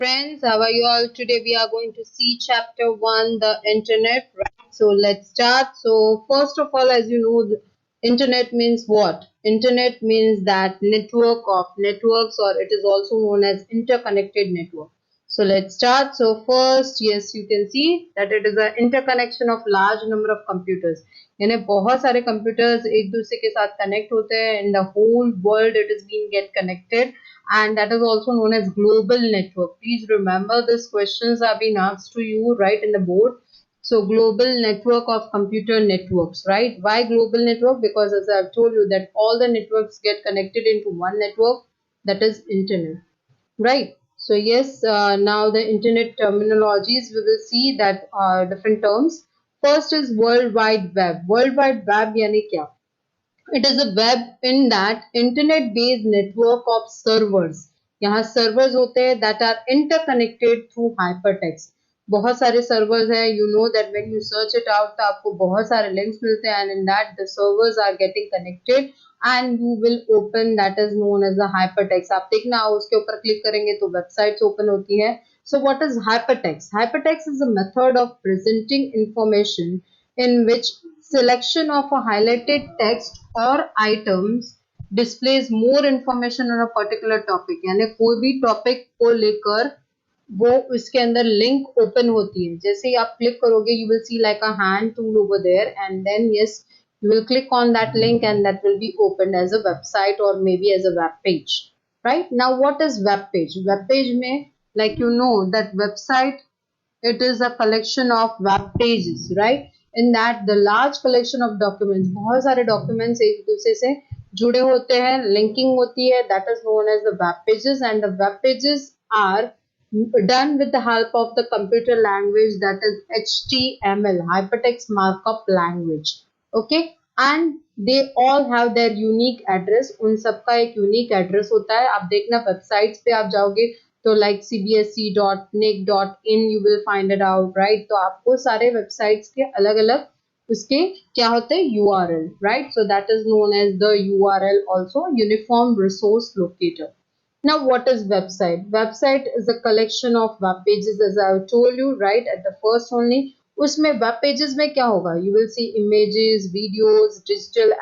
Friends, how are you all? Today we are going to see chapter 1, the internet, right? So let's start. So first of all, as you know, the internet means what? Internet means that network of networks, or it is also known as interconnected network. So let's start. So first, yes, you can see that it is an interconnection of large number of computers. यानी बहुत सारे computers एक दूसरे के साथ connect होते हैं in the whole world. It is being get connected, and that is also known as global network. Please remember these questions are being asked to you right in the board. So global network of computer networks, right? Why global network? Because as I've told you that all the networks get connected into one network, that is internet, right? So yes, now the internet terminologies we will see that are different terms. First is World Wide Web. World Wide Web यानी क्या? It is a web in that internet based network of servers. यहाँ servers होते हैं that are interconnected through hypertext. बहुत सारे servers हैं, you know that when you search it out तो आपको बहुत सारे links मिलते हैं, and in that the servers are getting connected and you will open that is known as the hypertext. आप देखना उसके ऊपर click करेंगे तो websites open होती है. So what is hypertext? Hypertext is a method of presenting information in which selection of a highlighted text or items displays more information on a particular topic. यानी कोई भी टॉपिक को लेकर वो उसके अंदर लिंक ओपन होती है. जैसे ही आप क्लिक करोगे you will see like a hand tool over there, and then yes, you will click on that link and that will be opened as a website or maybe as a web page. Right now, what is web page? Web page में, like you know that website, it is a collection of web pages, right? In that the large collection of documents, बहुत सारे documents एक दूसरे से जुड़े होते हैं, linking होती है, that is known as the web pages, and the web pages are done with the help of the computer language, that is HTML, hypertext markup language. Okay, and they all have their unique address. उन सबका एक unique address होता है. आप देखना websites पे आप जाओगे तो like cbse.nic.in you will find it out, right? तो आपको सारे websites के अलग अलग उसके क्या होते हैं URL, right? So that is known as the URL, also Uniform Resource Locator. Now what is website? Website is a collection of web pages, as I have told you right at the first only. उसमें web pages में क्या होगा? You will see images, videos, digital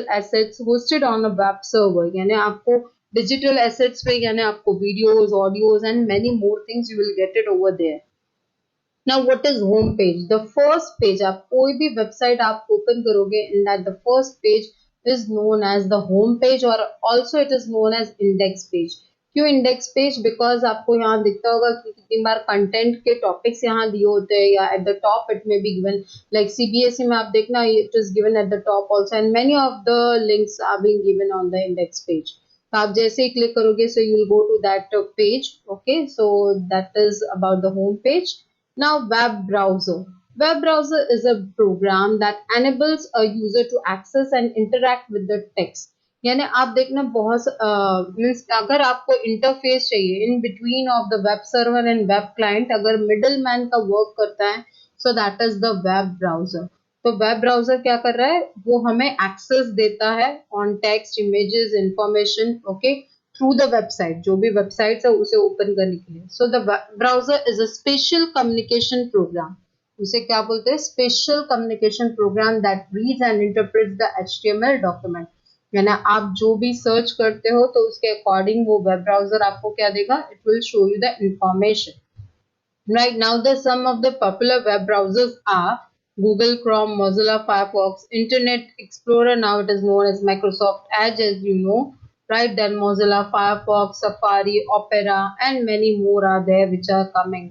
assets hosted on a web server. यानी आपको digital assets पे यानी आपको videos, audios and many more things you will get it over there. Now what is home page? The first page, आप कोई भी website आप open करोगे, in that the first page is known as the home page, or also it is known as index page. क्यों index page? Because आपको यहाँ दिखता होगा कि कितनी बार content के topics यहाँ दिए होते हैं, या at the top it may be given, like CBSE में आप देखना it is given at the top also, and many of the links are being given on the index page. तो आप जैसे ही click करोगे, so you will go to that page. Okay, so that is about the home page. Now, web browser. Web browser is a program that enables a user to access and interact with the text. यानी आप देखना बहुत means अगर आपको interface चाहिए in between of the web server and web client, अगर middle man का work करता है, so that is the web browser. तो वेब ब्राउजर क्या कर रहा है? वो हमें एक्सेस देता है on text, images, information, okay, through the website. जो भी वेबसाइट है उसे ओपन करने के लिए. So the browser is a special communication program. उसे क्या बोलते हैं? Special communication programme that reads and interprets the HTML document. यानी आप जो भी सर्च करते हो तो उसके अकॉर्डिंग वो वेब ब्राउजर आपको क्या देगा? It will show you the information. Right now, the some of the popular web browsers are Google Chrome, Mozilla Firefox, Internet Explorer. Now it is known as Microsoft Edge, as you know, right? Then Mozilla Firefox, Safari, Opera, and many more are there which are coming,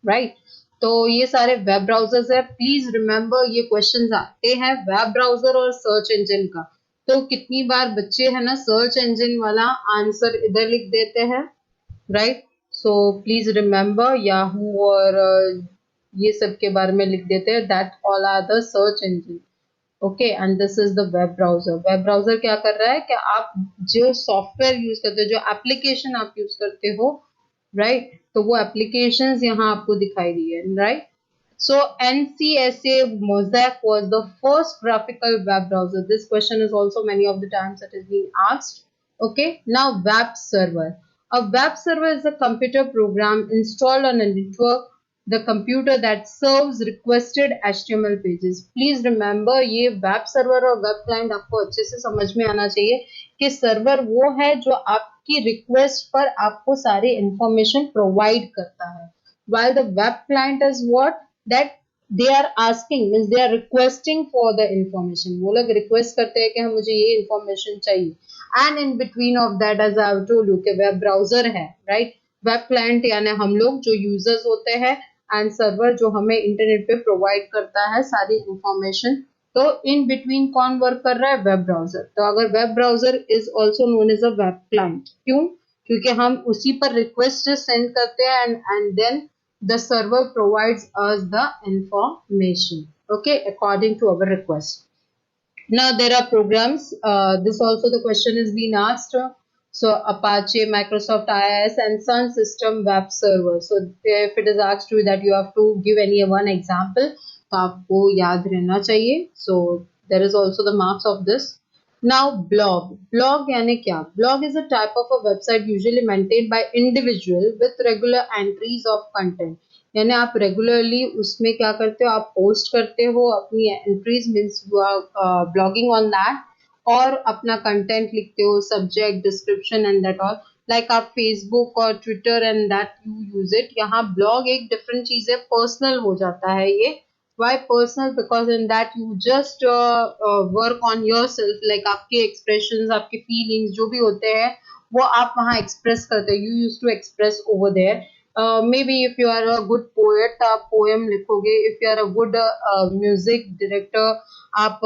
right? तो ये सारे web browsers है. Please remember ये questions आते हैं web browser और search engine का. तो कितनी बार बच्चे है ना सर्च इंजन वाला आंसर इधर लिख देते हैं, right? So please remember Yahoo और ये सब के बारे में लिख देते हैं, that all are the search engine. Okay, and this is the web browser. Web browser क्या कर रहा है कि आप जो सॉफ्टवेयर यूज करते हो, जो एप्लीकेशन आप यूज करते हो, राइट, तो वो एप्लीकेशंस यहाँ आपको दिखाई दी है, right? So NCSA Mosaic was the first graphical web browser. This question is also many of the times that is being asked. Okay, now web server. A web server is a computer program installed on a network, the computer that serves requested HTML pages. Please remember ये web server और web client आपको अच्छे से समझ में आना चाहिए कि server वो है जो आपकी request पर आपको सारी information provide करता है, while the web client is what that they are asking means they are requesting for the information. वो लोग request करते हैं कि हम मुझे ये information चाहिए, and in between of that as I have told you कि web browser है, right? web client यानी हम लोग जो users होते हैं and server जो हमें internet पे provide करता है सारी information. तो in between कौन work कर रहा है? web browser. तो अगर web browser is also known as a web client. क्यों? क्योंकि हम उसी पर request send करते हैं and then the server provides us the information, okay, according to our request. Now there are programs. This also the question is being asked. So Apache, Microsoft IIS, and Sun System Web Server. So if it is asked you that you have to give any one example, तो आपको याद रहना चाहिए. So there is also the marks of this. Now blog. Blog यानी क्या? Blog is a type of a website usually maintained by individual with regular entries of content. यानी आप regularly उसमें क्या करते हो? आप पोस्ट करते हो अपनी entries means blogging on that, और अपना कंटेंट लिखते हो, subject, description and that all. Like आप फेसबुक और Twitter and that you use it. यहाँ ब्लॉग एक डिफरेंट चीज है, पर्सनल हो जाता है ये. Why personal? Because in that you just work on yourself, like आपके expressions, आपके feelings जो भी होते हैं वो आप वहाँ express करते हो. You used to express over there. Maybe if you are a good poet आप poem लिखोगे. If you are a good music director आप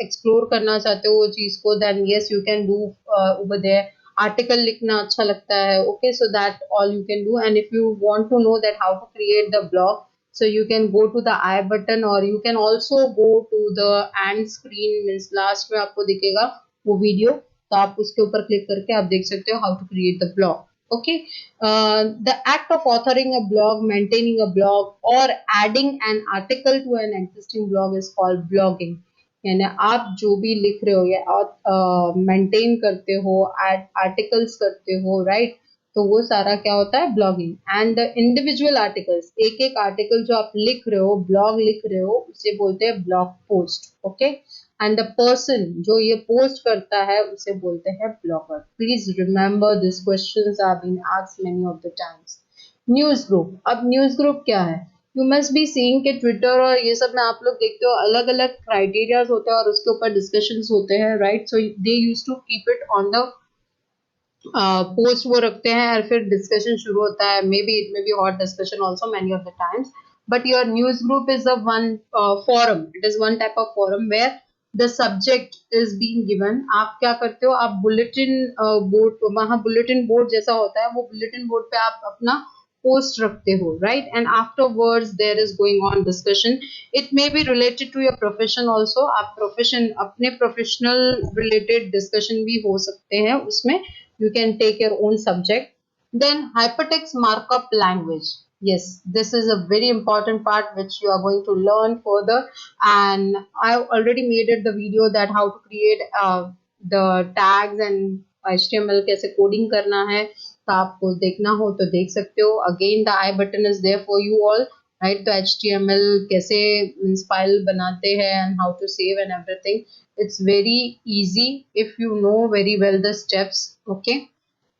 explore करना चाहते हो वो चीज को, then yes you can do over there. Article लिखना अच्छा लगता है, okay, so that all you can do. And if you want to know that how to create the blog, so you can go to the I button or you can also go to the end screen means last में आपको दिखेगा वो video, तो आप उसके ऊपर click करके आप देख सकते हो how to create the blog. Okay, the act of authoring a blog, maintaining a blog, or adding an article to an existing blog is called blogging. यानी आप जो भी लिख रहे हो या मेंटेन करते हो, आर्टिकल्स करते हो, राइट? तो वो सारा क्या होता है? Blogging. And the individual articles, एक एक आर्टिकल जो आप लिख रहे हो, ब्लॉग लिख रहे हो, उसे बोलते हैं blog post. Okay, and the person जो ये पोस्ट करता है उसे बोलते हैं blogger. Please remember this questions are been asked many of the times. News group. अब न्यूज ग्रुप क्या है? यू मस्ट बी सीइंग के ट्विटर और ये सब में आप लोग देखते हो अलग अलग क्राइटेरियाज होते हैं और उसके ऊपर डिस्कशंस होते हैं, right? So they used to keep it on the post वो रखते हैं और फिर डिस्कशन शुरू होता है. Maybe it may be hot discussion also many of the times, but your news group is a one forum. It is one type of forum where the subject is being given. आप क्या करते हो? आप bulletin board, वहाँ bulletin board जैसा होता है, वो बुलेटिन बोर्ड पे आप अपना पोस्ट रखते हो, right? And afterwards there is going on discussion. It may be related to your profession also. आप प्रोफेशन, अपने प्रोफेशनल रिलेटेड डिस्कशन भी हो सकते हैं उसमें. You can take your own subject. Then hypertext markup language. Yes, this is a very important part which you are going to learn further, and I already made it the video that how to create the tags and HTML कैसे coding करना है. तो आपको देखना हो तो देख सकते हो. Again the I button is there for you all, right? तो HTML कैसे file बनाते हैं and how to save and everything. It's very easy if you know very well the steps. Okay,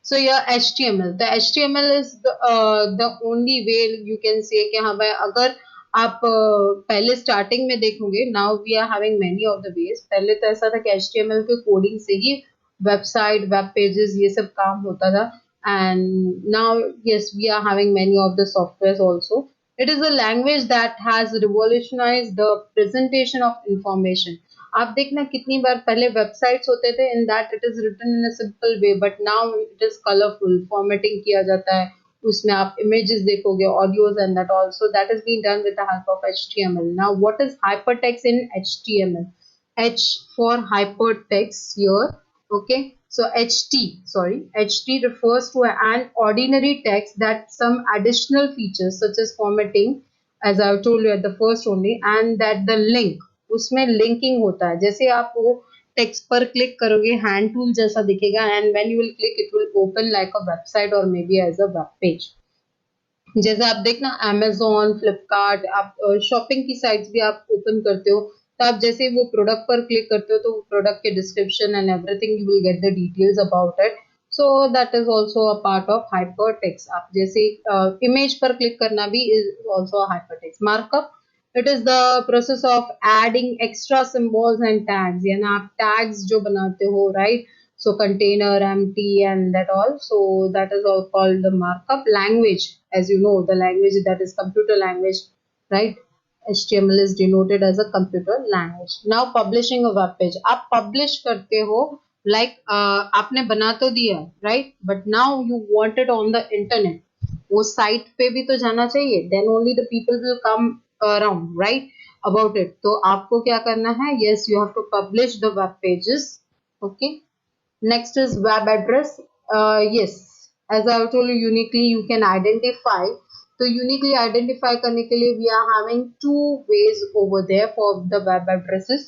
so yeah, HTML. The HTML is the only way you can say कि हाँ भाई अगर आप पहले starting में देखोगे, now we are having many of the ways. पहले तो ऐसा था कि HTML के कोडिंग से ही वेबसाइट, वेब पेजेस ये सब काम होता था. And now yes, we are having many of the softwares also. It is a language that has revolutionized the presentation of information. आप देखना कितनी बार पहले वेबसाइट्स होते थे in that it is written in a simple way, but now it is colourful, formatting किया जाता है, उसमें आप इमेजेस देखोगे, audios and that also. That is been done with the help of HTML. Now what is hypertext in HTML? H for hypertext here. Okay, so HT refers to an ordinary text that some additional features such as formatting, as I told you at the first only, and that the link, उसमें linking होता है. जैसे आप वो text पर click करोगे hand tool जैसा दिखेगा and when you will click it will open like a website और may be as a web page. जैसे आप देखना अमेजोन फ्लिपकार्ट आप शॉपिंग की साइट्स भी आप ओपन करते हो, तो आप जैसे वो प्रोडक्ट पर क्लिक करते हो तो प्रोडक्ट के description and everything you will get the details about it. So that is also a part of hypertext. आप जैसे इमेज पर क्लिक करना भी is also hypertext. Markup, it is the process of adding extra symbols and tags, यानी आप tags जो बनाते हो, right? So container, empty, and that all. So that is all called the markup language. As you know, the language that is computer language, right? HTML is denoted as a computer language. Now publishing a web page. आप publish करते हो, like आपने बना तो दिया, right? But now you want it on the internet. वो site पे भी तो जाना चाहिए, then only the people will come around, right? About it. तो आपको क्या करना है? Yes, you have to publish the web pages. Okay. Next is web address. Yes, as I have told you, uniquely you can identify. तो uniquely identify करने के लिए we are having two ways over there for the web addresses.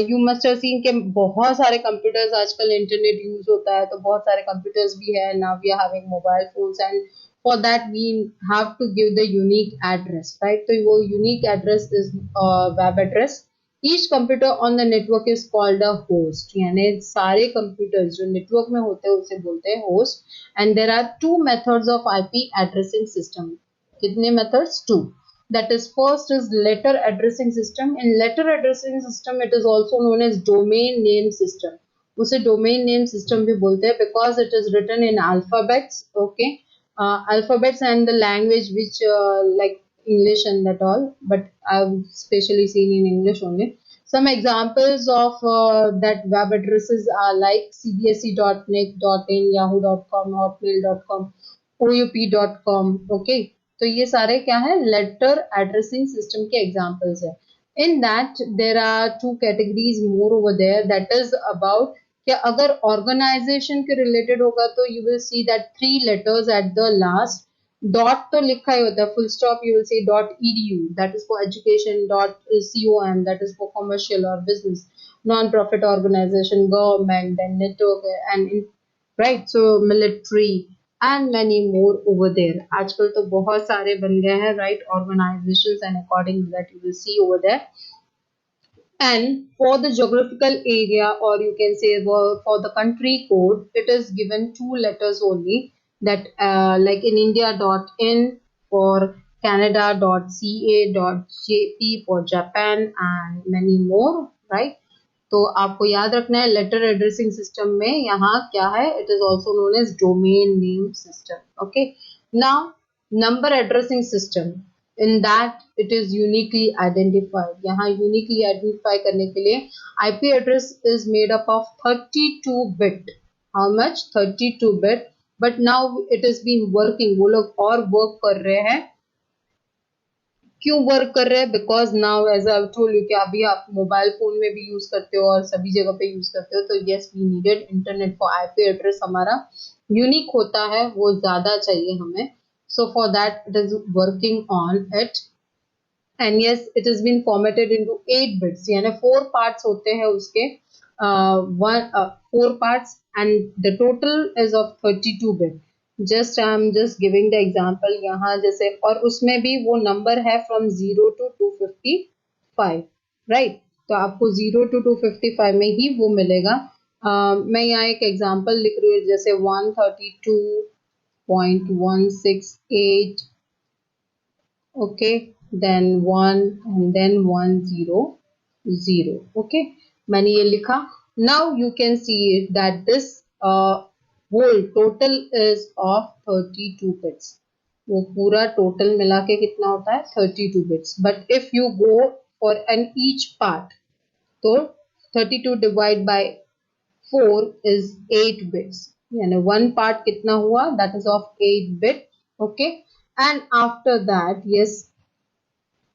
You must have seen कि बहुत सारे computers आजकल internet use होता है, तो बहुत सारे computers भी है. Now we are having mobile phones and for that we have to give the unique address, right? तो वो unique address is web address. Each computer on the network is called a host, यानी सारे computers जो network में होते हैं उसे बोलते हैं host. And there are two methods of IP addressing system. कितने methods? Two. That is, first is letter addressing system. In letter addressing system, it is also known as domain name system. उसे domain name system भी बोलते हैं because it is written in alphabets, okay? Alphabets and the language which like English and that all, but I've specially seen in English only. Some examples of that web addresses are like cbse.nic.in, yahoo.com, hotmail.com, oup.com. Okay, तो ये सारे क्या है? Letter addressing system के examples है. In that there are two categories more over there. That is about कि अगर organisation के रिलेटेड होगा तो you will see that 3 letters at the last. Dot तो लिखा ही होता है, full stop you will see .edu, that is for education. .com, that is for commercial और business, non profit organisation, government, then network and right, so military and many more over there. आजकल तो बहुत सारे बन गए हैं, right, organisations and according that you will see over there. And for the geographical area, or you can say for the country code, it is given 2 letters only. That like in India .in, for Canada .ca.jp, for Japan, and many more, right? तो आपको याद रखना है letter addressing system में यहाँ क्या है? It is also known as domain name system. Okay, now number addressing system, in that it is uniquely identified. यहाँ uniquely identify करने के लिए IP address is made up of 32 bit. How much? 32 bit. But now it has been working. वो लोग और work कर रहे हैं. क्यों वर्क कर रहे हैं? Because now as I told you कि अभी आप मोबाइल फोन में भी यूज करते हो और सभी जगह पे यूज करते हो, तो yes we needed internet for IP address हमारा यूनिक होता है, वो ज्यादा चाहिए हमें. So for that it is working on it. And yes it is been formatted into 8 bits, यानी 4 पार्ट्स होते हैं उसके, 4 parts, and the total is of 32 bit. Just I am just giving the example यहाँ जैसे, और उसमें भी वो नंबर है फ्रॉम 0 to 255, राइट? तो आपको 0 to 255 में ही वो मिलेगा. मैं यहाँ एक एग्जाम्पल लिख रही हूँ, जैसे 132.168, okay, then 1 and then 100. Okay, मैंने ये लिखा. Now you can see it that this whole total is of 32 bits. वो पूरा टोटल मिला के कितना होता है? 32 bits. But if you go for an each part, तो 32 divide by 4 is 8 bits. यानी one part कितना हुआ? That is of 8 bit. Okay. And after that, yes,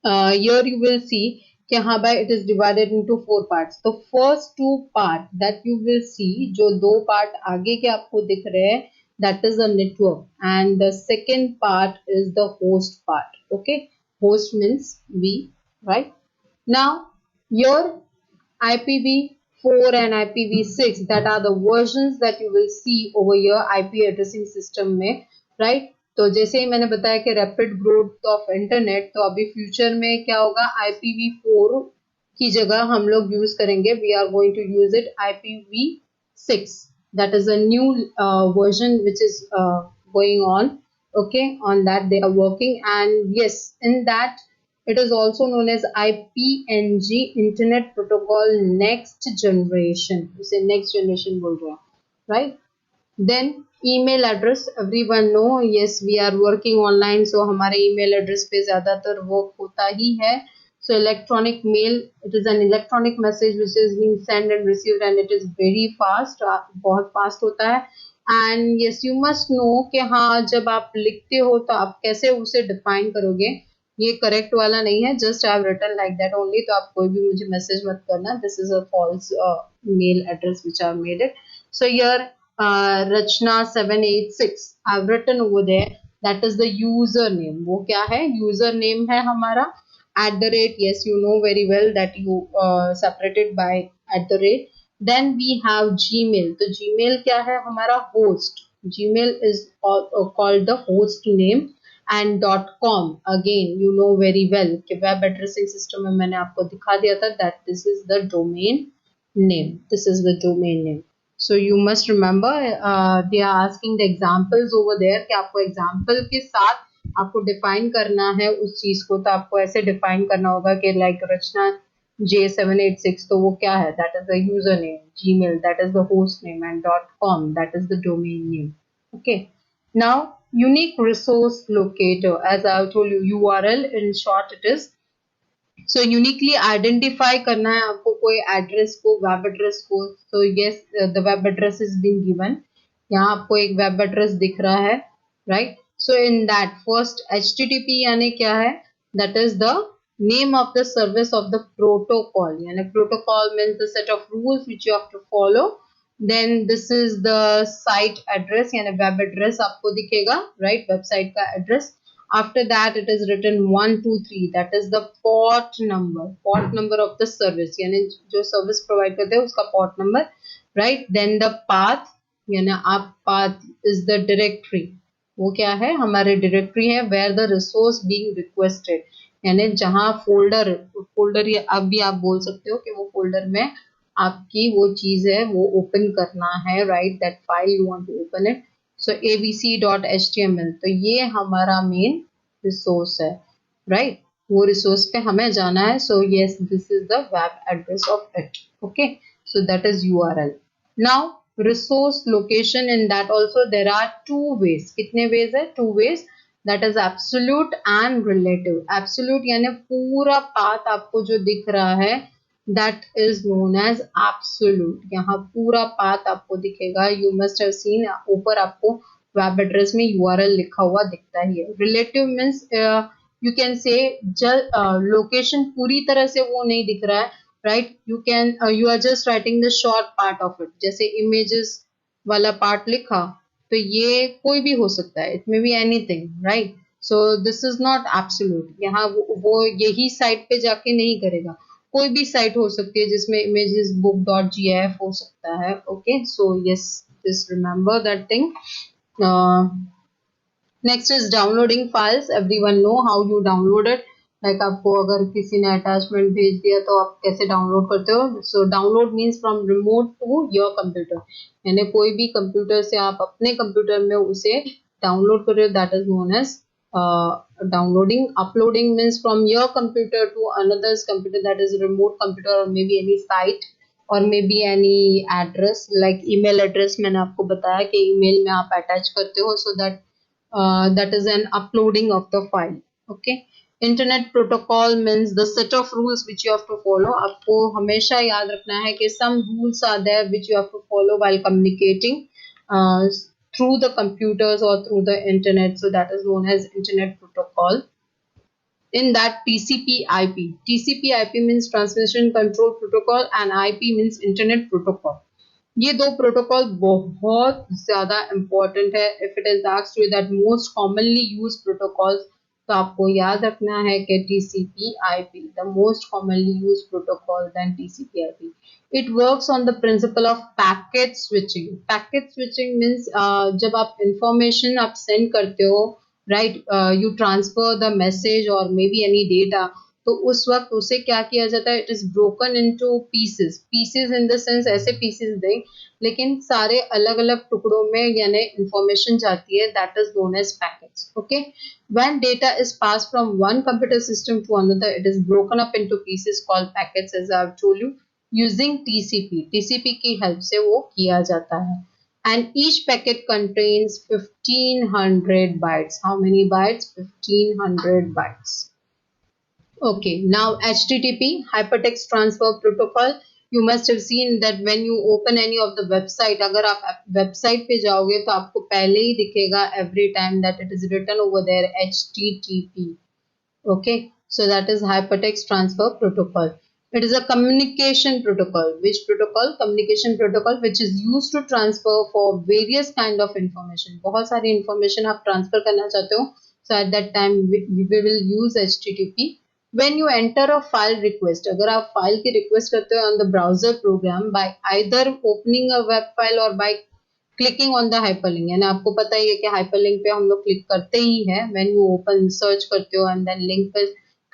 here you will see कि हाँ भाई it is divided into 4 parts. तो first 2 part that you will see, जो 2 part आगे के आपको दिख रहे हैं, that is the network, and the second part is the host part. Okay, host means we, right? Now your IPv IPv4 and IPv6, that are the versions that you will see over here IP addressing system में, right? तो जैसे ही मैंने बताया कि rapid growth of internet, तो अभी future में क्या होगा, IPv4 की जगह हम लोग यूज करेंगे, we are going to use it IPv6. That is a new version which is going on. Okay, on that they are working, and yes, in that it is also known as IPNG, Internet Protocol Next Generation. उसे next generation बोल रहे हैं, right? Then email address, everyone know, yes we are working online, so हमारे email address पे ज़्यादातर work होता ही है. So electronic mail, it is an electronic message which is being sent and received, and it is very fast, बहुत fast होता है. And yes, you must know कि हाँ जब आप लिखते हो तो आप कैसे उसे define करोगे, ये करेक्ट वाला नहीं है, just I have written like that only, तो आप कोई भी मुझे मैसेज मत करना, this is a false mail address which I have made it. So here Rachna 786 I have written over there, that is the user name. वो क्या है, यूजर नेम है हमारा @ yes you know very well that you separated by @. then we have Gmail. तो Gmail क्या है हमारा, host. Gmail is called the host name. and .com, again you know very well कि वेब एड्रेसिंग सिस्टम में मैंने आपको दिखा दिया था that this is the domain name. This is the domain name. So you must remember they are asking the examples over there कि आपको example के साथ आपको define करना है उस चीज को, तो आपको ऐसे define करना होगा कि like रचना J786, तो वो क्या है, that is the username. Gmail, that is the host name, and .com, that is the domain name. Okay, now unique resource locator, as I have told you, URL in short it is. So uniquely identify करना है आपको कोई address को, web address को. So yes, the web address is being given. यहाँ आपको एक web address दिख रहा है, right? So in that first HTTP यानी क्या है, that is the name of the service of the protocol. यानी protocol means the set of rules which you have to follow. Then this is the site address यानी web address आपको दिखेगा, right? Website का address. After that it is written 123, that is the port number of the service, यानी जो service provide करते हैं उसका port number, right? Then the path, यानी आप path is the directory. वो क्या है, हमारे डायरेक्टरी है where the resource being requested, यानी जहाँ फोल्डर या अब भी आप बोल सकते हो कि वो फोल्डर में आपकी वो चीज है वो ओपन करना है, right? That file you want to open it. So abc.html, तो ये हमारा मेन रिसोर्स है, राइट? वो रिसोर्स पे हमें जाना है. So yes, this is the web address of it. Okay, so that is URL. Now resource location, in that also there are two ways. कितने ways है? Two ways. That is absolute and relative. Absolute यानी पूरा path आपको जो दिख रहा है that is known as absolute. यहाँ पूरा पाथ आपको दिखेगा. You must have seen ऊपर आपको वेब एड्रेस में URL लिखा हुआ दिखता ही है. Relative means you can say location पूरी तरह से वो नहीं दिख रहा है, right? You are just writing the short part of it. जैसे images वाला पार्ट लिखा, तो ये कोई भी हो सकता है, it may be anything, right? So this is not absolute. यहाँ वो यही साइट पे जाके नहीं करेगा, कोई भी साइट हो सकती है जिसमें images book.gif हो सकता है. Okay, so yes, just remember that thing. Next is downloading files. Everyone know how you download it. Like आपको अगर किसी ने अटैचमेंट भेज दिया तो आप कैसे डाउनलोड करते हो. So download means from remote to your computer, यानी कोई भी कंप्यूटर से आप अपने कंप्यूटर में उसे डाउनलोड कर रहे हो, that is known as downloading. Uploading means from your computer to another's computer, that is remote computer, or maybe any site or maybe any address like email address. मैंने आपको बताया कि email में आप attach करते हो, so that that is an uploading of the file. Okay. Internet protocol means the set of rules which you have to follow. आपको हमेशा याद रखना है कि some rules are there which you have to follow while communicating through the computers or through the internet. So that is known as internet protocol. In that TCP/IP. TCP/IP means transmission control protocol and IP means internet protocol. ये दो protocol बहुत ज्यादा important है. If it is asked you that most commonly used protocols, तो आपको याद रखना है कि TCP/IP the most commonly use protocol then TCP/IP. It works on the principle of packet switching. Packet switching means जब आप इंफॉर्मेशन आप सेंड करते हो, right, you transfer the message और मे बी एनी डेटा, तो उस वक्त उसे क्या किया जाता है, it is broken into pieces. Pieces in the sense ऐसे पीसेस दें लेकिन सारे अलग अलग टुकड़ों में यानी इंफॉर्मेशन जाती है, that is known as packets. Okay, when data is passed from one computer system to another, it is broken up into pieces called packets, as I have told you, using TCP. TCP की help से वो किया जाता है. And each packet contains 1500 bytes. How many bytes? 1500 bytes. Okay, now HTTP, Hypertext Transfer Protocol. You must have seen that when you open any of the website, अगर आप website पे जाओगे तो आपको पहले ही दिखेगा every time that it is written over there HTTP. Okay, so that is Hypertext Transfer Protocol. It is a communication protocol. Which protocol? Communication protocol, which is used to transfer for various kind of information. बहुत सारी information आप transfer करना चाहते हो, so at that time we will use HTTP. When you enter a file request, अगर आप file की request करते हो on the browser program by either opening a web file or by clicking on the hyperlink, यानी आपको पता ही है कि hyperlink पे हम लोग click करते ही हैं when you open search करते हो and then link पे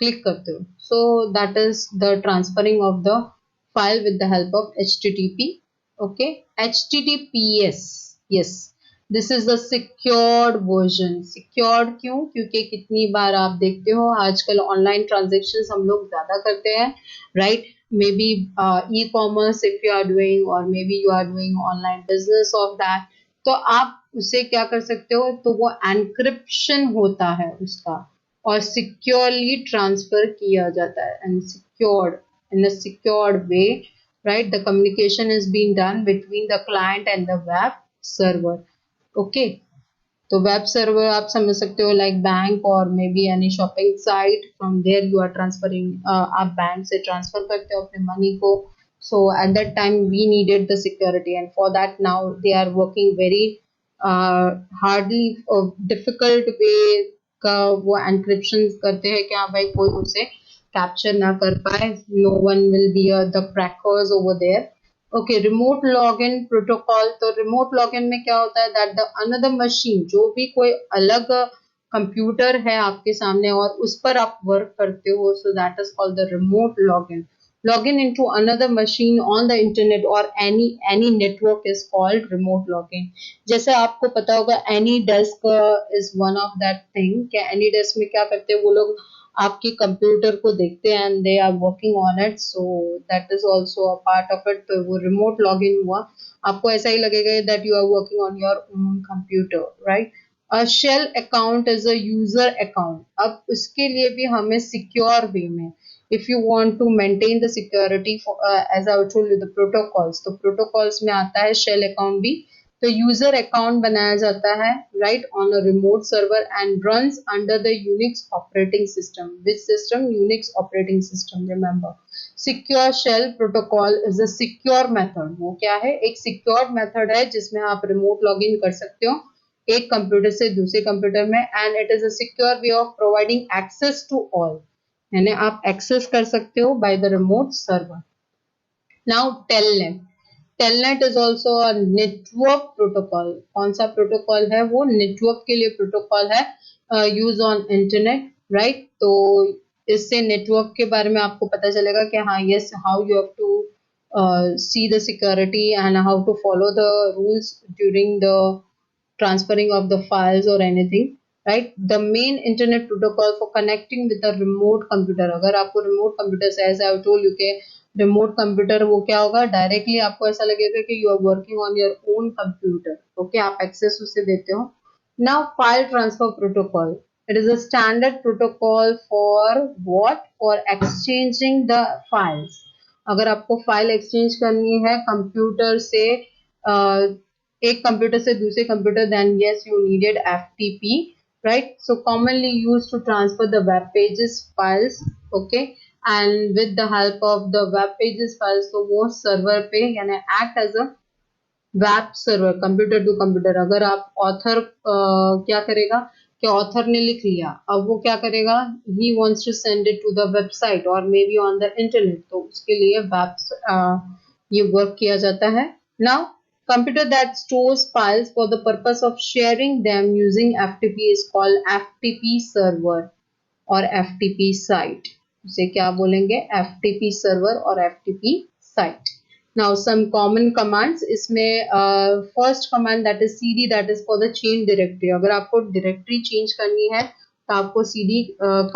click करते हो. So that is the transferring of the file with the help of HTTP. Okay, HTTPS, yes, this is the secured version. Secured क्यों? क्योंकि कितनी बार आप देखते हो आजकल ऑनलाइन ट्रांजेक्शन हम लोग ज्यादा करते हैं, right, maybe e-commerce if you are doing और may be you are doing online business of that, तो आप उसे क्या कर सकते हो, तो वो एनक्रिप्शन होता है उसका और सिक्योरली ट्रांसफर किया जाता है and secured in a secured way, right. The communication is being done between the client and the web server. Okay, तो वेब सर्वर आप समझ सकते हो लाइक बैंक और may be any shopping site, from there you are transferring, आप bank से transfer करते हो अपने मनी को. So at that time we needed the security and for that now they are working very hardly difficult way का वो encryption करते हैं कि हाँ भाई कोई उसे कैप्चर ना कर पाए, no one will be the crackers over there. Okay, remote login protocol. तो रिमोट लॉगिन में क्या होता है, दैट द अनदर मशीन, जो भी कोई अलग कंप्यूटर है आपके सामने और उस पर आप वर्क करते हो, so that is called the remote login. Login into another machine on the internet और any network is called remote login. जैसे आपको पता होगा AnyDesk is one of that thing. क्या एनी डेस्क में क्या करते हैं वो लोग, आपके कंप्यूटर को देखते हैं and they are working on it, so that is also a part of it. तो वो रिमोट लॉगिन हुआ, आपको ऐसा ही लगेगा that you are working on your own computer, right. A shell account is a user account. अब उसके लिए भी हमें सिक्योर वे में, if you want to maintain the security for, as I told you the protocols, तो protocols में आता है shell account भी. तो यूजर अकाउंट बनाया जाता है, right, on a remote server and runs under the Unix operating system. Which system? Unix operating system. Remember, secure shell protocol is a secure method. वो क्या है? एक सिक्योर मेथड है जिसमें आप रिमोट लॉग इन कर सकते हो एक कंप्यूटर से दूसरे कंप्यूटर में, and it is a secure way of providing access to all, यानी आप एक्सेस कर सकते हो by the remote server. Now Telnet. Telnet is also a network protocol. कौन सा प्रोटोकॉल है वो? नेटवर्क के लिए प्रोटोकॉल है, यूज ऑन इंटरनेट, राइट. तो इससे नेटवर्क के बारे में आपको पता चलेगा कि हाँ yes, how you have to see the security and how to follow the rules during the transferring of the files or anything, right. The main internet protocol for connecting with a remote computer. अगर आपको remote computer से, as I have told you के remote computer वो क्या होगा, directly आपको ऐसा लगेगा कि you are working on your own computer. Okay, आप access उसे देते हो. Now file transfer protocol. It is a standard protocol for what? For exchanging the files. अगर आपको फाइल एक्सचेंज करनी है कंप्यूटर से एक कंप्यूटर से दूसरे computer, then yes you needed FTP, right. So commonly used to transfer the web pages files, okay, and with the help of the web pages files, तो वो सर्वर पे यानी act as a web server, computer to computer. अगर आप author क्या करेगा कि author ने लिख लिया, अब वो क्या करेगा, he wants to send it to the website और may be on the internet, तो उसके लिए ये वर्क किया जाता है. Now computer that stores files for the purpose of sharing them using FTP is called FTP server और FTP site. उसे क्या बोलेंगे, FTP server और FTP site. Now some common commands, इसमें first command that is CD, that is for the change directory. अगर आपको directory change करनी है तो आपको CD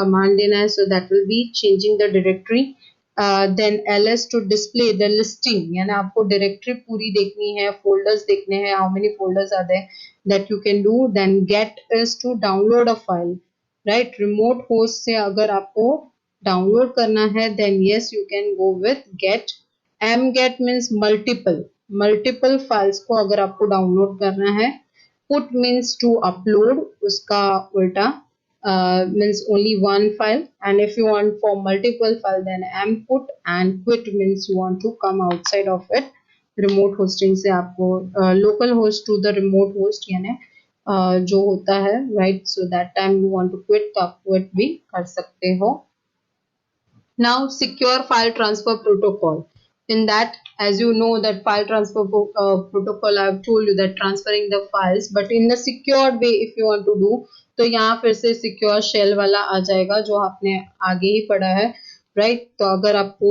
command देना है, so that will be changing the directory. Then ls to display the listing, यानी आपको directory पूरी देखनी है, folders देखने हैं, how many folders are there that you can do. Then get is to download a file, right? Remote host से अगर आपको download करना है then yes you can go with get. mget means multiple files को अगर आपको download करना है. put means to upload, उसका उल्टा means only one file, and if you want for multiple file then mput, and quit means you want to come outside of it. remote hosting से आपको local host to the remote host यानी जो होता है, right? so that time you want to quit तो आप quit भी कर सकते हो. Now secure file transfer protocol. In that, as you know that file transfer protocol, I have told you that transferring the files, but in the secured way if you want to do, तो यहाँ फिर से secure shell वाला आ जाएगा जो आपने आगे ही पढ़ा है, right? तो अगर आपको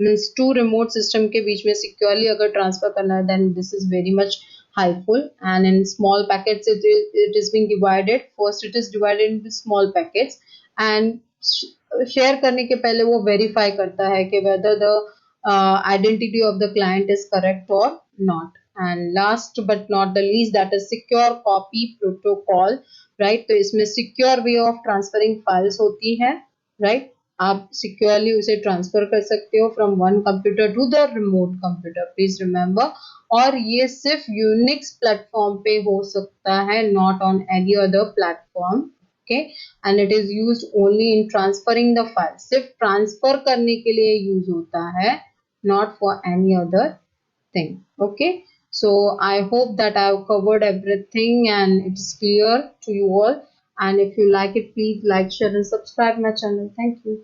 means two remote system के बीच में securely अगर transfer करना है then this is very much helpful. And in small packets it is being divided. First it is divided into small packets and share करने के पहले वो वेरीफाई करता है कि whether the identity of the client is correct और not. And last but not the least that is secure copy protocol, right? तो इसमें secure way of transferring files होती है, राइट? आप सिक्योरली उसे ट्रांसफर कर सकते हो from one computer to the remote computer, please remember. और ये सिर्फ यूनिक्स प्लेटफॉर्म पे हो सकता है, not on any other platform. Okay, and it is used only in transferring the file. सिर्फ ट्रांसफर करने के लिए यूज होता है, not for any other thing. Okay, so I hope that I have covered everything and it is clear to you all. And if you like it, please like, share and subscribe my channel. Thank you.